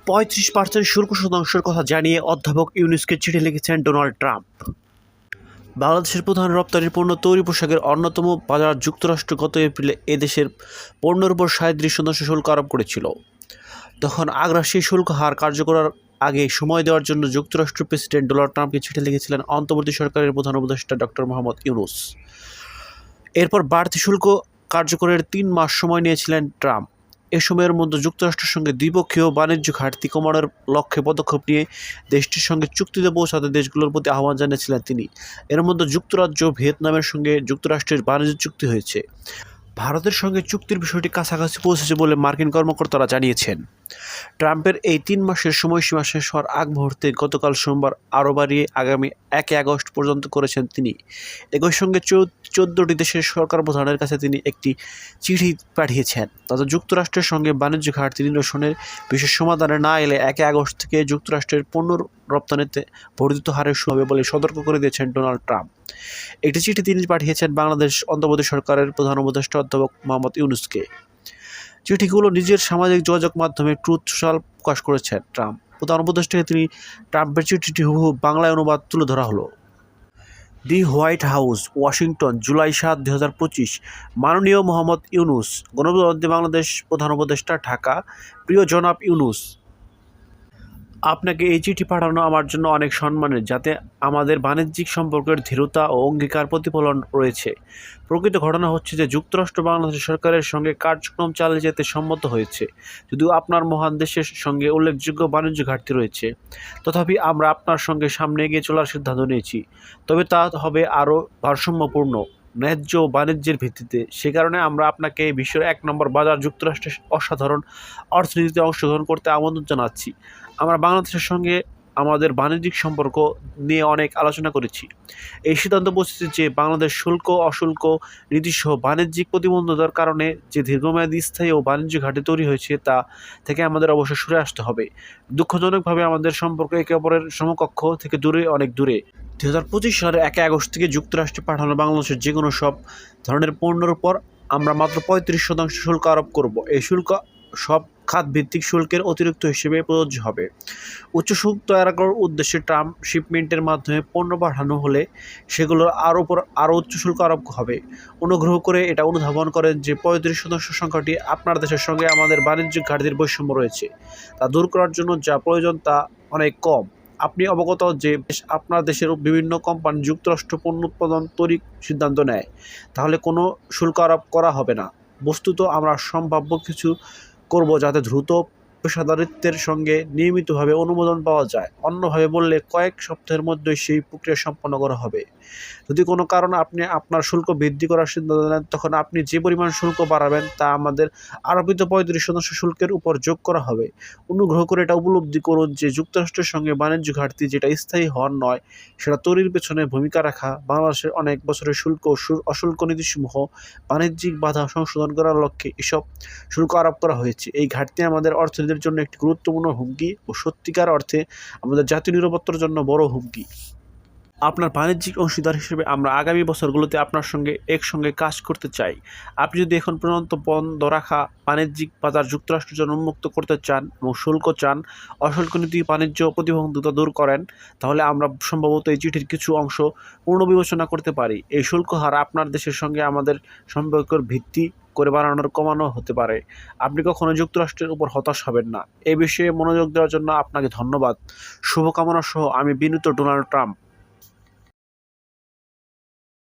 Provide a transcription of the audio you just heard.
35% শুল্ক শতাংশের কথা জানিয়ে অধ্যাপক ইউনূসকে চিঠি লিখেছেন ডোনাল্ড ট্রাম্প। বাংলাদেশের প্রধান রপ্তানির পণ্য তৈরি পোশাকের অন্যতম বাজার যুক্তরাষ্ট্র গত এপ্রিলে এদেশের পণ্যের উপর 37% শুল্ক আরোপ করেছিল। তখন আগ্রা সেই শুল্ক হার কার্যকরের আগে সময় দেওয়ার জন্য যুক্তরাষ্ট্রের প্রেসিডেন্ট ডোনাল্ড ট্রাম্পকে চিঠি লিখেছিলেন অন্তর্বর্তী সরকারের প্রধান উপদেষ্টা ডক্টর মোহাম্মদ ইউনূস। এরপর বাড়তি শুল্ক কার্যকরের 3 মাস সময় নিয়েছিলেন ট্রাম্প। এ সময়ের মধ্যে যুক্তরাষ্ট্রের সঙ্গে দ্বিপক্ষীয় বাণিজ্য ঘাটতি কমানোর লক্ষ্যে পদক্ষেপ নিয়ে দেশটির সঙ্গে চুক্তিতে পৌঁছাতে দেশগুলোর প্রতি আহ্বান জানিয়েছিলেন তিনি। এর মধ্যে যুক্তরাজ্য ভিয়েতনামের সঙ্গে যুক্তরাষ্ট্রের বাণিজ্য চুক্তি হয়েছে। ভারতের সঙ্গে চুক্তির বিষয়টি কাছাকাছি পৌঁছেছে বলে মার্কিন কর্মকর্তারা জানিয়েছেন। ট্রাম্পের এই 3 মাসের সময়সীমা শেষ হওয়ার আগ মুহূর্তে গতকাল সোমবার আরও বাড়িয়ে আগামী 1 আগস্ট পর্যন্ত করেছেন তিনি। একই সঙ্গে 14টি দেশের সরকার প্রধানের কাছে তিনি একটি চিঠি পাঠিয়েছেন। তাদের যুক্তরাষ্ট্রের সঙ্গে বাণিজ্য ঘাটতি নিরসনের বিশেষ সমাধানে না এলে 1 আগস্ট থেকে যুক্তরাষ্ট্রের পণ্য রপ্তানিতে বর্ধিত হারে শুরু হবে বলে সতর্ক করে দিয়েছেন ডোনাল্ড ট্রাম্প। একটি চিঠি তিনি পাঠিয়েছেন বাংলাদেশ অন্তর্বর্তী সরকারের প্রধান উপদেষ্টা অধ্যাপক মোহাম্মদ ইউনূসকে। চিঠিগুলো নিজের সামাজিক যোগাযোগ মাধ্যমে ট্রুথ সোশ্যাল প্রকাশ করেছেন ট্রাম্প। প্রধান উপদেষ্টাকে তিনি ট্রাম্পের চিঠিটি হুবহু বাংলায় অনুবাদ তুলে ধরা হলো। দি হোয়াইট হাউস, ওয়াশিংটন, জুলাই 7, 2025। মাননীয় মোহাম্মদ ইউনূস, গণপ্রজাতন্ত্রী বাংলাদেশ প্রধান উপদেষ্টা, ঢাকা। প্রিয় জনাব ইউনূস, আপনাকে এই চিঠি পাঠানো আমার জন্য অনেক সম্মানের, যাতে আমাদের বাণিজ্যিক সম্পর্কের দৃঢ়তা ও অঙ্গীকার প্রতিফলন রয়েছে। প্রকৃত ঘটনা হচ্ছে যে যুক্তরাষ্ট্র বাংলাদেশ সরকারের সঙ্গে কার্যক্রম চালিয়ে যেতে সম্মত হয়েছে। যদিও আপনার মহান দেশের সঙ্গে উল্লেখযোগ্য বাণিজ্য ঘাটতি রয়েছে, তথাপি আমরা আপনার সঙ্গে সামনে এগিয়ে চলার সিদ্ধান্ত নিয়েছি। তবে তা হবে আরও ভারসাম্যপূর্ণ, ন্যায্য বাণিজ্যের ভিত্তিতে। সে কারণে আমরা আপনাকে বিশ্বের 1 নম্বর বাজার যুক্তরাষ্ট্রের অসাধারণ অর্থনীতিতে অংশগ্রহণ করতে আমন্ত্রণ জানাচ্ছি। আমরা বাংলাদেশের সঙ্গে আমাদের বাণিজ্যিক সম্পর্ক নিয়ে অনেক আলোচনা করেছি। এই সিদ্ধান্ত পৌঁছেছে যে বাংলাদেশ শুল্ক, অশুল্ক নীতিসহ বাণিজ্যিক প্রতিবন্ধকতার কারণে যে দীর্ঘমেয়াদী স্থায়ী ও বাণিজ্য ঘাটতি তৈরি হয়েছে তা থেকে আমাদের অবশ্যই সরে আসতে হবে। দুঃখজনকভাবে আমাদের সম্পর্ক একে অপরের সমকক্ষ থেকে অনেক দূরে। 2025 সালের 1 আগস্ট থেকে যুক্তরাষ্ট্রে পাঠানো বাংলাদেশের যে কোনো সব ধরনের পণ্যের উপর আমরা মাত্র 35% শুল্ক আরোপ করব। এই শুল্ক সব খাতভিত্তিক শুল্কের অতিরিক্ত হিসেবে প্রযোজ্য হবে। উচ্চ শুল্ক তৈরি করার উদ্দেশ্যে ট্রাম্প শিপমেন্টের মাধ্যমে পণ্য পাঠানো হলে সেগুলোর আরও উচ্চ শুল্ক আরোপ হবে। অনুগ্রহ করে এটা অনুধাবন করেন যে 35% সংখ্যাটি আপনার দেশের সঙ্গে আমাদের বাণিজ্যিক ঘাটতির বৈষম্য রয়েছে তা দূর করার জন্য যা প্রয়োজন তা অনেক কম। আপনি অবগত যে আপনার দেশের বিভিন্ন কোম্পানি যুক্তরাষ্ট্র পণ্য উৎপাদন তৈরির সিদ্ধান্ত নেয়, তাহলে কোনো শুল্ক আরোপ করা হবে না। বস্তুত আমরা সম্ভাব্য কিছু করব যাতে দ্রুত পেশাদারিত্বের সঙ্গে নিয়মিতভাবে অনুমোদন পাওয়া যায়। অন্যভাবে বললে কয়েক সপ্তাহের মধ্যেই সেই প্রক্রিয়া সম্পন্ন করা হবে। যদি কোনো কারণে আপনি আপনার শুল্ক বৃদ্ধি করার সিদ্ধান্ত নেন, তখন আপনি যে পরিমাণ শুল্ক বাড়াবেন তা আমাদের আরোপিত 35% শুল্কের উপর যোগ করা হবে। অনুগ্রহ করে এটা উপলব্ধি করুন যে যুক্তরাষ্ট্রের সঙ্গে বাণিজ্য ঘাটতি যেটা স্থায়ী হওয়ার নয়, সেটা তৈরির পেছনে ভূমিকা রাখা বাংলাদেশের অনেক বছরের শুল্ক ও অশুল্ক নীতিসমূহ বাণিজ্যিক বাধা সংশোধন করার লক্ষ্যে এসব শুল্ক আরোপ করা হয়েছে। এই ঘাটতি আমাদের অর্থনীতির জন্য একটি গুরুত্বপূর্ণ হুমকি ও সত্যিকার অর্থে আমাদের জাতীয় নিরাপত্তার জন্য বড় হুমকি। আপনার বাণিজ্যিক অংশীদার হিসেবে আমরা আগামী বছরগুলোতে আপনার সঙ্গে একসঙ্গে কাজ করতে চাই। আপনি যদি এখন পর্যন্ত বন্ধ রাখা বাণিজ্যিক বাজার যুক্তরাষ্ট্রের জন্য উন্মুক্ত করতে চান এবং শুল্ক চান, অশুল্ক নীতি বাণিজ্য প্রতিবন্ধকতা দূর করেন, তাহলে আমরা সম্ভবত এই চিঠির কিছু অংশ পুনর্বিবেচনা করতে পারি। এই শুল্ক হার আপনার দেশের সঙ্গে আমাদের সম্পর্কের ভিত্তি করে কমানো হতে পারে। আপনি কখনো যুক্তরাষ্ট্রের উপর হতাশ হবেন না। এ বিষয়ে মনোযোগ দেওয়ার জন্য আপনাকে ধন্যবাদ। শুভকামনা সহ আমি বিনীত ডোনাল্ড ট্রাম্প।